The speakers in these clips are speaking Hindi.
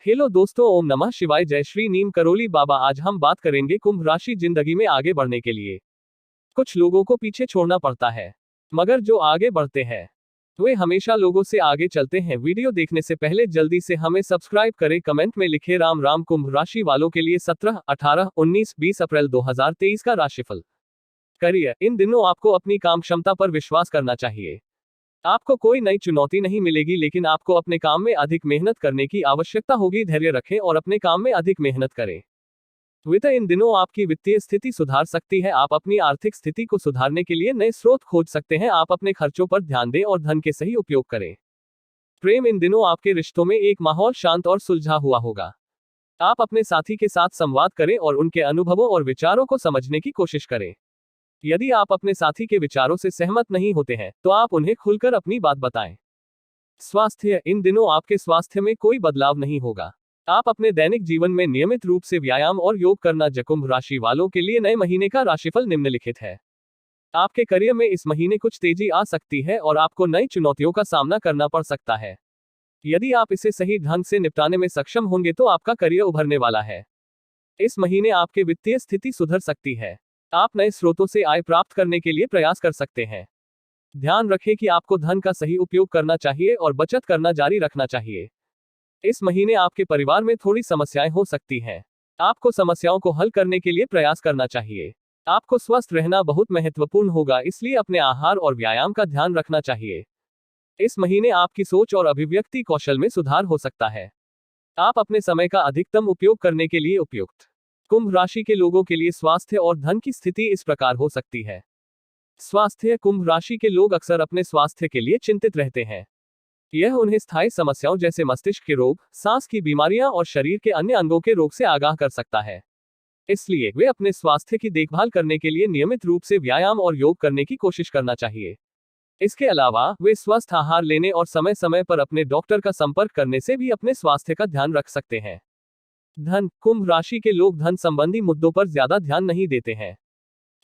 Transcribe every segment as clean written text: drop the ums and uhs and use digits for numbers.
हेलो दोस्तों, ओम नमः शिवाय, जय श्री नीम करोली बाबा। आज हम बात करेंगे कुंभ राशि जिंदगी में आगे बढ़ने के लिए। कुछ लोगों को पीछे छोड़ना पड़ता है, मगर जो आगे बढ़ते हैं वे हमेशा लोगों से आगे चलते हैं। वीडियो देखने से पहले जल्दी से हमें सब्सक्राइब करें, कमेंट में लिखे राम राम। कुंभ राशि वालों के लिए 17, 18, 19, 20 अप्रैल 2023 का राशिफल। करियर। इन दिनों आपको अपनी काम क्षमता पर विश्वास करना चाहिए। आपको कोई नई चुनौती नहीं मिलेगी, लेकिन आपको अपने काम में अधिक मेहनत करने की आवश्यकता होगी। धैर्य रखें और अपने काम में अधिक मेहनत करें। वित्त। इन दिनों आपकी वित्तीय स्थिति सुधार सकती है। आप अपनी आर्थिक स्थिति को सुधारने के लिए नए स्रोत खोज सकते हैं। आप अपने खर्चों पर ध्यान दें और धन के सही उपयोग करें। प्रेम। इन दिनों आपके रिश्तों में एक माहौल शांत और सुलझा हुआ होगा। आप अपने साथी के साथ संवाद करें और उनके अनुभवों और विचारों को समझने की कोशिश करें। यदि आप अपने साथी के विचारों से सहमत नहीं होते हैं तो आप उन्हें खुलकर अपनी बात बताएं। स्वास्थ्य। इन दिनों आपके स्वास्थ्य में कोई बदलाव नहीं होगा। आप अपने दैनिक जीवन में नियमित रूप से व्यायाम और योग करना। कुंभ राशि वालों के लिए नए महीने का राशिफल निम्नलिखित है। आपके करियर में इस महीने कुछ तेजी आ सकती है और आपको नई चुनौतियों का सामना करना पड़ सकता है। यदि आप इसे सही ढंग से निपटाने में सक्षम होंगे तो आपका करियर उभरने वाला है। इस महीने आपकी वित्तीय स्थिति सुधर सकती है। आप नए स्रोतों से आय प्राप्त करने के लिए प्रयास कर सकते हैं। ध्यान रखें कि आपको धन का सही उपयोग करना चाहिए और बचत करना जारी रखना चाहिए। इस महीने आपके परिवार में थोड़ी समस्याएं हो सकती हैं। आपको समस्याओं को हल करने के लिए प्रयास करना चाहिए। आपको स्वस्थ रहना बहुत महत्वपूर्ण होगा, इसलिए अपने आहार और व्यायाम का ध्यान रखना चाहिए। इस महीने आपकी सोच और अभिव्यक्ति कौशल में सुधार हो सकता है। आप अपने समय का अधिकतम उपयोग करने के लिए उपयुक्त। कुंभ राशि के लोगों के लिए स्वास्थ्य और धन की स्थिति इस प्रकार हो सकती है। स्वास्थ्य। कुंभ राशि के लोग अक्सर अपने स्वास्थ्य के लिए चिंतित रहते हैं। यह उन्हें स्थायी समस्याओं जैसे मस्तिष्क के रोग, सांस की बीमारियां और शरीर के अन्य अंगों के रोग से आगाह कर सकता है। इसलिए वे अपने स्वास्थ्य की देखभाल करने के लिए नियमित रूप से व्यायाम और योग करने की कोशिश करना चाहिए। इसके अलावा वे स्वस्थ आहार लेने और समय समय पर अपने डॉक्टर का संपर्क करने से भी अपने स्वास्थ्य का ध्यान रख सकते हैं। धन। कुंभ राशि के लोग धन संबंधी मुद्दों पर ज्यादा ध्यान नहीं देते हैं।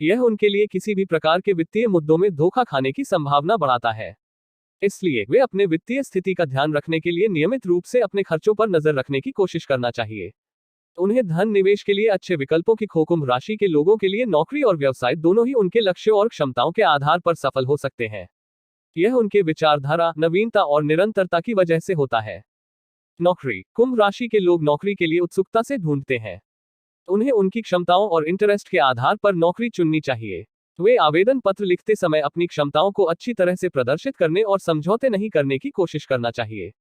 यह उनके लिए किसी भी प्रकार के वित्तीय मुद्दों में धोखा खाने की संभावना बढ़ाता है। इसलिए वे अपने वित्तीय स्थिति का ध्यान रखने के लिए नियमित रूप से अपने खर्चों पर नजर रखने की कोशिश करना चाहिए। उन्हें धन निवेश के लिए अच्छे विकल्पों की खोज। कुंभ राशि के लोगों के लिए नौकरी और व्यवसाय दोनों ही उनके लक्ष्यों और क्षमताओं के आधार पर सफल हो सकते हैं। यह उनके विचारधारा, नवीनता और निरंतरता की वजह से होता है। नौकरी। कुंभ राशि के लोग नौकरी के लिए उत्सुकता से ढूंढते हैं। उन्हें उनकी क्षमताओं और इंटरेस्ट के आधार पर नौकरी चुननी चाहिए। वे आवेदन पत्र लिखते समय अपनी क्षमताओं को अच्छी तरह से प्रदर्शित करने और समझौते नहीं करने की कोशिश करना चाहिए।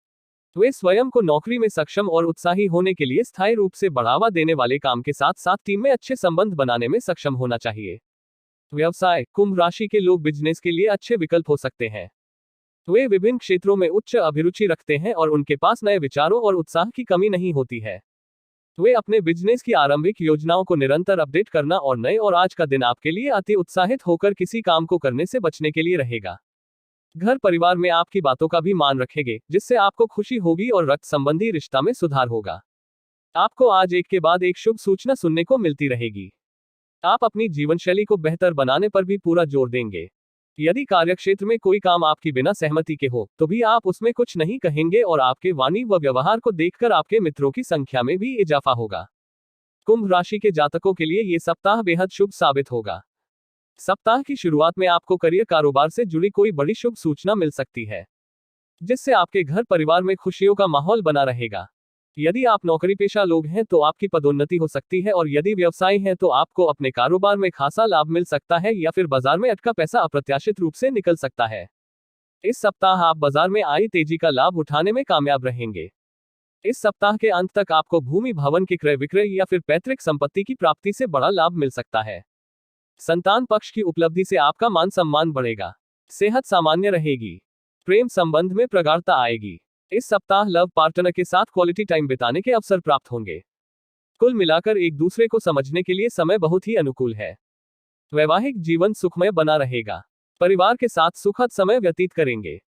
वे स्वयं को नौकरी में सक्षम और उत्साही होने के लिए स्थायी रूप से बढ़ावा देने वाले काम के साथ साथ टीम में अच्छे संबंध बनाने में सक्षम होना चाहिए। व्यवसाय। कुंभ राशि के लोग बिजनेस के लिए अच्छे विकल्प हो सकते हैं। वे विभिन्न क्षेत्रों में उच्च अभिरुचि रखते हैं और उनके पास नए विचारों और उत्साह की कमी नहीं होती है। वे अपने बिजनेस की आरंभिक योजनाओं को निरंतर अपडेट करना और नए और आज का दिन आपके लिए अति उत्साहित होकर किसी काम को करने से बचने के लिए रहेगा। घर परिवार में आपकी बातों का भी मान रखेंगे, जिससे आपको खुशी होगी और रक्त संबंधी रिश्ता में सुधार होगा। आपको आज एक के बाद एक शुभ सूचना सुनने को मिलती रहेगी। आप अपनी जीवन शैली को बेहतर बनाने पर भी पूरा जोर देंगे। यदि कार्यक्षेत्र में कोई काम आपकी बिना सहमति के हो तो भी आप उसमें कुछ नहीं कहेंगे और आपके वाणी व व्यवहार को देखकर आपके मित्रों की संख्या में भी इजाफा होगा। कुंभ राशि के जातकों के लिए ये सप्ताह बेहद शुभ साबित होगा। सप्ताह की शुरुआत में आपको करियर कारोबार से जुड़ी कोई बड़ी शुभ सूचना मिल सकती है, जिससे आपके घर परिवार में खुशियों का माहौल बना रहेगा। यदि आप नौकरी पेशा लोग हैं तो आपकी पदोन्नति हो सकती है और यदि व्यवसायी हैं तो आपको अपने कारोबार में खासा लाभ मिल सकता है या फिर बाजार में अटका पैसा अप्रत्याशित रूप से निकल सकता है। इस सप्ताह आप बाजार में आई तेजी का लाभ उठाने में कामयाब रहेंगे। इस सप्ताह के अंत तक आपको भूमि भवन के क्रय विक्रय या फिर पैतृक संपत्ति की प्राप्ति से बड़ा लाभ मिल सकता है। संतान पक्ष की उपलब्धि से आपका मान सम्मान बढ़ेगा। सेहत सामान्य रहेगी। प्रेम संबंध में प्रगाढ़ता आएगी। इस सप्ताह लव पार्टनर के साथ क्वालिटी टाइम बिताने के अवसर प्राप्त होंगे। कुल मिलाकर एक दूसरे को समझने के लिए समय बहुत ही अनुकूल है। वैवाहिक जीवन सुखमय बना रहेगा। परिवार के साथ सुखद समय व्यतीत करेंगे।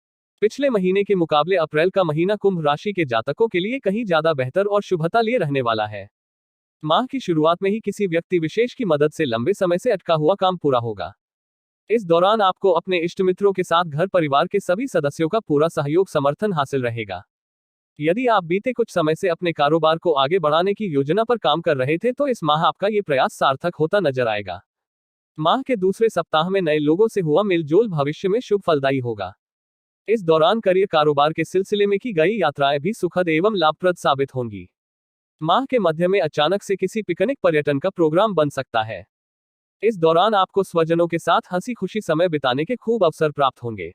पिछले महीने के मुकाबले अप्रैल का महीना कुंभ राशि के जातकों के लिए कहीं ज्यादा बेहतर और शुभता लिए रहने वाला है। माह की शुरुआत में ही किसी व्यक्ति विशेष की मदद से लंबे समय से अटका हुआ काम पूरा होगा। इस दौरान आपको अपने इष्ट मित्रों के साथ घर परिवार के सभी सदस्यों का पूरा सहयोग समर्थन हासिल रहेगा। यदि आप बीते कुछ समय से अपने कारोबार को आगे बढ़ाने की योजना पर काम कर रहे थे तो इस माह आपका ये प्रयास सार्थक होता नजर आएगा। माह के दूसरे सप्ताह में नए लोगों से हुआ मेलजोल भविष्य में शुभ फलदायी होगा। इस दौरान करियर कारोबार के सिलसिले में की गई यात्राएं भी सुखद एवं लाभप्रद साबित होंगी। माह के मध्य में अचानक से किसी पिकनिक पर्यटन का प्रोग्राम बन सकता है। इस दौरान आपको स्वजनों के साथ हंसी खुशी समय बिताने के खूब अवसर प्राप्त होंगे।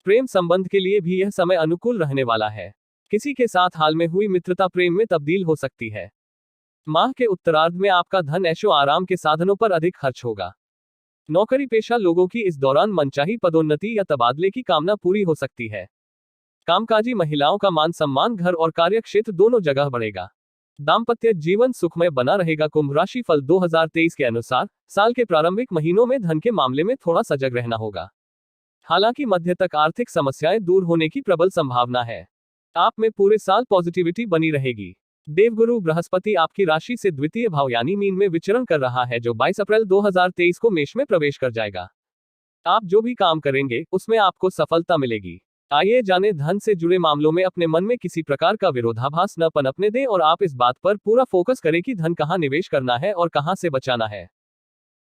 प्रेम संबंध के लिए भी यह समय अनुकूल रहने वाला है। किसी के साथ हाल में हुई मित्रता प्रेम में तब्दील हो सकती है। माह के उत्तरार्ध में आपका धन ऐशो आराम के साधनों पर अधिक खर्च होगा। नौकरी पेशा लोगों की इस दौरान मनचाही पदोन्नति या तबादले की कामना पूरी हो सकती है। कामकाजी महिलाओं का मान सम्मान घर और कार्य क्षेत्र दोनों जगह बढ़ेगा। दाम्पत्य जीवन सुखमय बना रहेगा। कुंभ राशि फल 2023 के अनुसार साल के प्रारंभिक महीनों में धन के मामले में थोड़ा सजग रहना होगा। हालांकि मध्य तक आर्थिक समस्याएं दूर होने की प्रबल संभावना है। आप में पूरे साल पॉजिटिविटी बनी रहेगी। देवगुरु बृहस्पति आपकी राशि से द्वितीय भाव यानी मीन में विचरण कर रहा है, जो 22 अप्रैल 2023 को मेष में प्रवेश कर जाएगा। आप जो भी काम करेंगे उसमें आपको सफलता मिलेगी। आइए जाने धन से जुड़े मामलों में अपने मन में किसी प्रकार का विरोधाभास न पनपने दें और आप इस बात पर पूरा फोकस करें कि धन कहाँ निवेश करना है और कहाँ से बचाना है।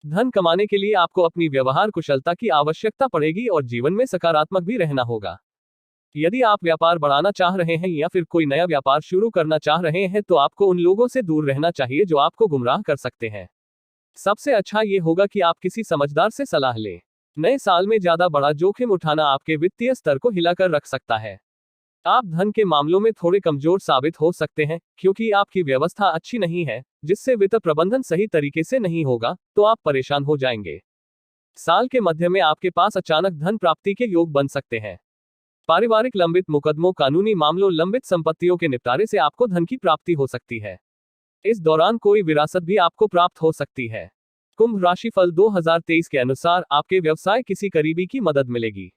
धन कमाने के लिए आपको अपनी व्यवहार कुशलता की आवश्यकता पड़ेगी और जीवन में सकारात्मक भी रहना होगा। यदि आप व्यापार बढ़ाना चाह रहे हैं या फिर कोई नया व्यापार शुरू करना चाह रहे हैं तो आपको उन लोगों से दूर रहना चाहिए जो आपको गुमराह कर सकते हैं। सबसे अच्छा ये होगा कि आप किसी समझदार से सलाह लें। नए साल में ज्यादा बड़ा जोखिम उठाना आपके वित्तीय स्तर को हिलाकर रख सकता है। आप धन के मामलों में थोड़े कमजोर साबित हो सकते हैं क्योंकि आपकी व्यवस्था अच्छी नहीं है, जिससे वित्त प्रबंधन सही तरीके से नहीं होगा तो आप परेशान हो जाएंगे। साल के मध्य में आपके पास अचानक धन प्राप्ति के योग बन सकते हैं। पारिवारिक लंबित मुकदमों कानूनी मामलों लंबित संपत्तियों के निपटारे से आपको धन की प्राप्ति हो सकती है। इस दौरान कोई विरासत भी आपको प्राप्त हो सकती है। कुंभ राशि फल 2023 के अनुसार आपके व्यवसाय किसी करीबी की मदद मिलेगी।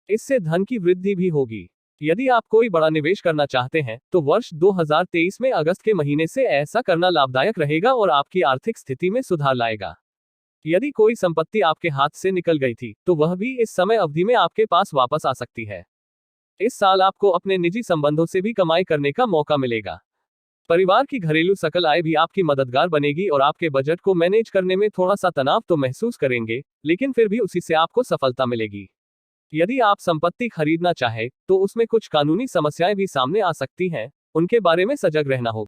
इससे धन की वृद्धि भी होगी। यदि आप कोई बड़ा निवेश करना चाहते हैं तो वर्ष 2023 में अगस्त के महीने से ऐसा करना लाभदायक रहेगा और आपकी आर्थिक स्थिति में सुधार लाएगा। यदि कोई संपत्ति आपके हाथ से निकल गई थी तो वह भी इस समय अवधि में आपके पास वापस आ सकती है। इस साल आपको अपने निजी संबंधों से भी कमाई करने का मौका मिलेगा। परिवार की घरेलू सकल आय भी आपकी मददगार बनेगी और आपके बजट को मैनेज करने में थोड़ा सा तनाव तो महसूस करेंगे, लेकिन फिर भी उसी से आपको सफलता मिलेगी। यदि आप संपत्ति खरीदना चाहे तो उसमें कुछ कानूनी समस्याएं भी सामने आ सकती हैं, उनके बारे में सजग रहना होगा।